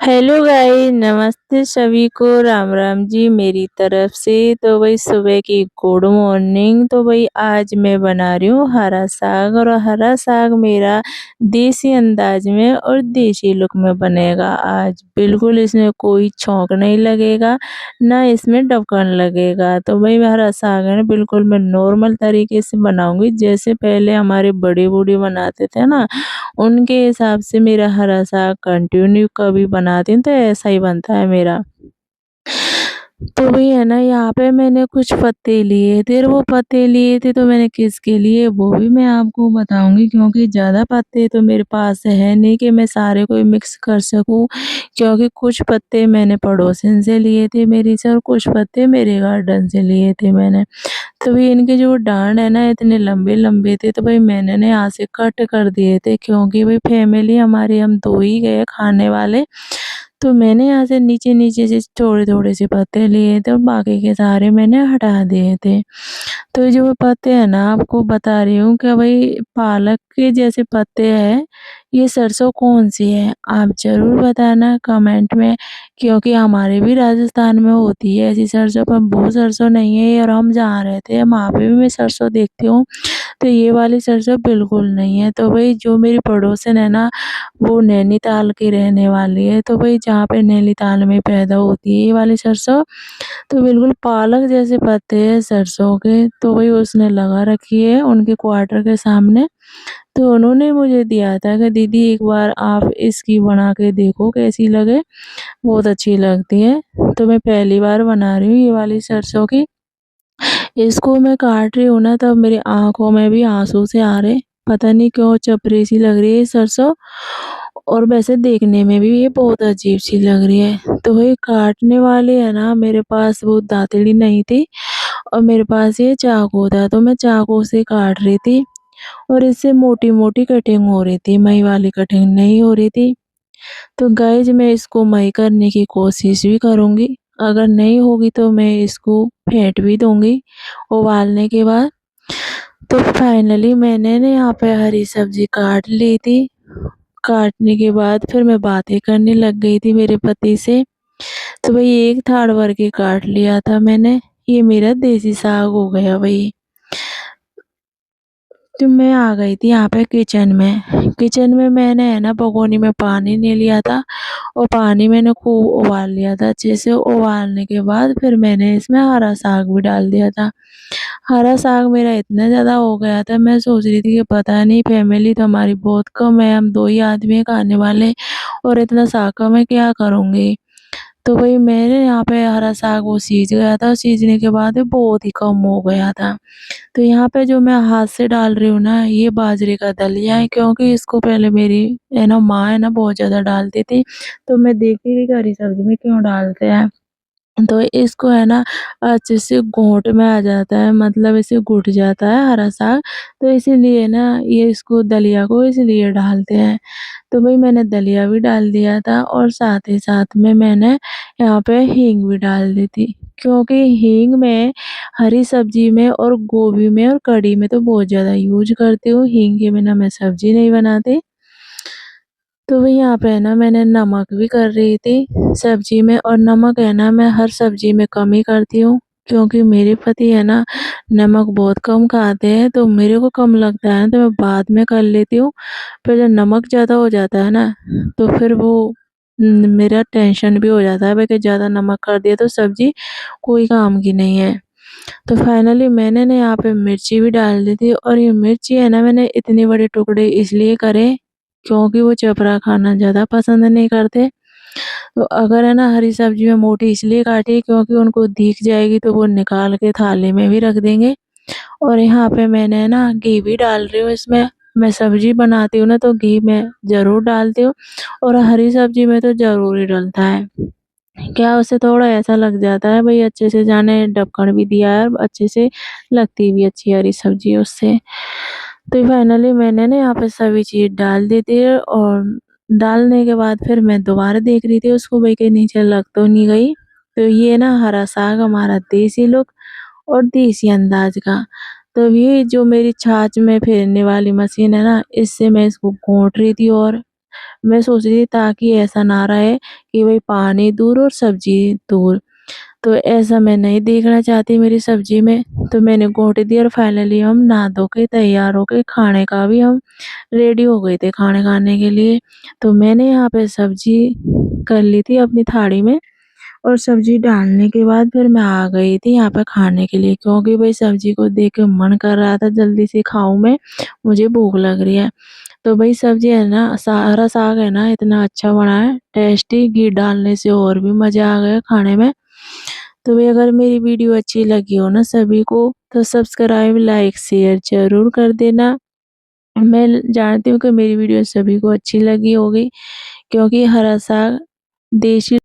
Hello guys, नमस्ते सभी को, राम राम जी मेरी तरफ से। तो भाई सुबह की गुड मॉर्निंग। तो भाई आज मैं बना रही हूँ हरा साग, और हरा साग मेरा देसी अंदाज में और देसी लुक में बनेगा आज। बिल्कुल इसमें कोई छौंक नहीं लगेगा, ना इसमें ढक्कन लगेगा। तो भाई हरा साग है ना, बिल्कुल मैं नॉर्मल तरीके से बनाऊंगी, जैसे पहले हमारे बड़े बूढ़े बनाते थे ना, उनके हिसाब से मेरा हरा साग कंटिन्यू कभी बनाती हूँ तो ऐसा ही बनता है मेरा। तो वही है ना, यहाँ पे मैंने कुछ पत्ते लिए थे, और वो पत्ते लिए थे तो मैंने किसके लिए वो भी मैं आपको बताऊंगी, क्योंकि ज़्यादा पत्ते तो मेरे पास है नहीं कि मैं सारे को मिक्स कर सकूं। क्योंकि कुछ पत्ते मैंने पड़ोसन से लिए थे मेरी से, और कुछ पत्ते मेरे गार्डन से लिए थे मैंने। तो भाई इनके जो डांड है ना, इतने लंबे लंबे थे, तो भाई मैंने ना यहाँ से कट कर दिए थे, क्योंकि भाई फैमिली हमारी हम दो ही गए खाने वाले। तो मैंने यहाँ से नीचे-नीचे से थोड़े-थोड़े से पत्ते लिए थे, और बाकी के सारे मैंने हटा दिए थे। तो ये जो पत्ते हैं ना, आपको बता रही हूँ कि भाई पालक के जैसे पत्ते हैं, ये सरसों कौन-सी है? आप ज़रूर बताना कमेंट में, क्योंकि हमारे भी राजस्थान में होती है ऐसी सरसों, पर वो सरसों नहीं है। और हम जहाँ रहते हैं वहाँ पे भी मैं सरसों देखती हूँ, तो ये वाली सरसों बिल्कुल नहीं है। तो भाई जो मेरी पड़ोसन है ना, वो नैनीताल की रहने वाली है, तो भाई जहाँ पे नैनीताल में पैदा होती है ये वाली सरसों, तो बिल्कुल पालक जैसे पत्ते हैं सरसों के। तो वही उसने लगा रखी है उनके क्वार्टर के सामने। तो उन्होंने मुझे दिया था कि दीदी एक बार आप इसकी बना के देखो कैसी लगे, बहुत अच्छी लगती है। तो मैं पहली बार बना रही हूँ ये वाली सरसों की। इसको मैं काट रही हूँ ना, तब मेरी आँखों में भी आँसू से आ रहे। पता नहीं क्यों चपड़ी सी लग रही है सरसों, और वैसे देखने में भी ये बहुत अजीब सी लग रही है। तो वही काटने वाले है ना, मेरे पास वो दातड़ी नहीं थी, और मेरे पास ये चाकू था, तो मैं चाकू से काट रही थी, और इससे मोटी-मोटी कटिंग हो रही थी, मई वाली कटिंग नहीं हो रही थी। तो गाइस मैं इसको मई करने की कोशिश भी करूँगी, अगर नहीं होगी तो मैं इसको फेंट भी दूँगी उबालने के बाद। तो फाइनली मैंने ना यहाँ पे हरी सब्ज़ी काट ली थी। काटने के बाद फिर मैं बातें करने लग गई थी मेरे पति से। तो भई एक थाड़ भर के काट लिया था मैंने, ये मेरा देसी साग हो गया भई। तो मैं आ गई थी यहाँ पे किचन में। किचन में मैंने है ना भगोनी में पानी ले लिया था, और पानी मैंने खूब उबाल लिया था अच्छे से। उबालने के बाद फिर मैंने इसमें हरा साग भी डाल दिया था। हरा साग मेरा इतना ज़्यादा हो गया था, मैं सोच रही थी कि पता नहीं, फैमिली तो हमारी बहुत कम है, हम 2 ही आदमी हैं खाने वाले, और इतना साग का मैं क्या करूँगी? तो वही मेरे यहाँ पे हरा साग वो सीज गया था, और सीजने के बाद ये बहुत ही कम हो गया था। तो यहाँ पे जो मैं हाथ से डाल रही हूँ ना, ये बाजरे का दलिया है, क्योंकि इसको पहले मेरी है ना माँ है ना बहुत ज़्यादा डालती थी, तो मैं देखती थी कि हरी सब्ज़ी में क्यों डालते हैं। तो इसको है ना अच्छे से घोंट में आ जाता है, मतलब इसे घुट जाता है हरा साग, तो इसीलिए ना ये इसको दलिया को इसलिए डालते हैं। तो भई मैंने दलिया भी डाल दिया था, और साथ ही साथ में मैंने यहाँ पे हींग भी डाल दी थी, क्योंकि हींग मैं हरी सब्ज़ी में और गोभी में और कढ़ी में तो बहुत ज़्यादा यूज़ करती हूँ, हींग के बिना मैं सब्ज़ी नहीं बनाती। तो वही यहाँ पे है ना मैंने नमक भी कर रही थी सब्ज़ी में, और नमक है ना मैं हर सब्ज़ी में कम ही करती हूँ, क्योंकि मेरे पति है ना नमक बहुत कम खाते हैं, तो मेरे को कम लगता है तो मैं बाद में कर लेती हूँ। फिर जब नमक ज़्यादा हो जाता है ना, तो फिर वो मेरा टेंशन भी हो जाता है भाई कि ज़्यादा नमक कर दिया तो सब्ज़ी कोई काम की नहीं है। तो फाइनली मैंने ना यहाँ पे मिर्ची भी डाल दी थी, और ये मिर्ची है ना मैंने इतने बड़े टुकड़े इसलिए करे, क्योंकि वो चपड़ा खाना ज़्यादा पसंद नहीं करते। तो अगर है ना हरी सब्ज़ी में मोटी इसलिए काटी, क्योंकि उनको दिख जाएगी तो वो निकाल के थाली में भी रख देंगे। और यहाँ पे मैंने ना घी भी डाल रही हूँ इसमें। मैं सब्ज़ी बनाती हूँ ना तो घी मैं ज़रूर डालती हूँ, और हरी सब्ज़ी में तो ज़रूर ही डलता है। क्या उससे थोड़ा ऐसा लग जाता है भई अच्छे से, जाने ढक्कन भी दिया है, अच्छे से लगती भी अच्छी है हरी सब्ज़ी उससे। तो फाइनली मैंने ना यहाँ पे सभी चीज़ डाल दी थी, और डालने के बाद फिर मैं दोबारा देख रही थी उसको भई कहीं नीचे लग तो नहीं गई। तो ये ना हरा साग हमारा देसी लुक और देसी अंदाज़ का। तो ये जो मेरी छाछ में फेरने वाली मशीन है ना, इससे मैं इसको घोंट रही थी, और मैं सोच रही थी ताकि ऐसा ना रहे कि भई पानी दूर और सब्ज़ी दूर। तो ऐसा मैं नहीं देखना चाहती मेरी सब्ज़ी में, तो मैंने घोंट दी और फाइनली हम नहा धो के तैयार हो के खाने का भी हम रेडी हो गए थे खाने खाने के लिए। तो मैंने यहाँ पे सब्ज़ी कर ली थी अपनी थाली में और सब्ज़ी डालने के बाद फिर मैं आ गई थी यहाँ पे खाने के लिए, क्योंकि भई सब्ज़ी को देख के मन कर रहा था जल्दी से खाऊँ मैं, मुझे भूख लग रही है। तो भई सब्ज़ी है ना, हरा साग है ना, इतना अच्छा बना है, टेस्टी, घी डालने से और भी मज़ा आ गया खाने में। तो भई अगर मेरी वीडियो अच्छी लगी हो ना सभी को, तो सब्सक्राइब, लाइक, शेयर ज़रूर कर देना। मैं जानती हूँ कि मेरी वीडियो सभी को अच्छी लगी होगी, क्योंकि हरा साग देशी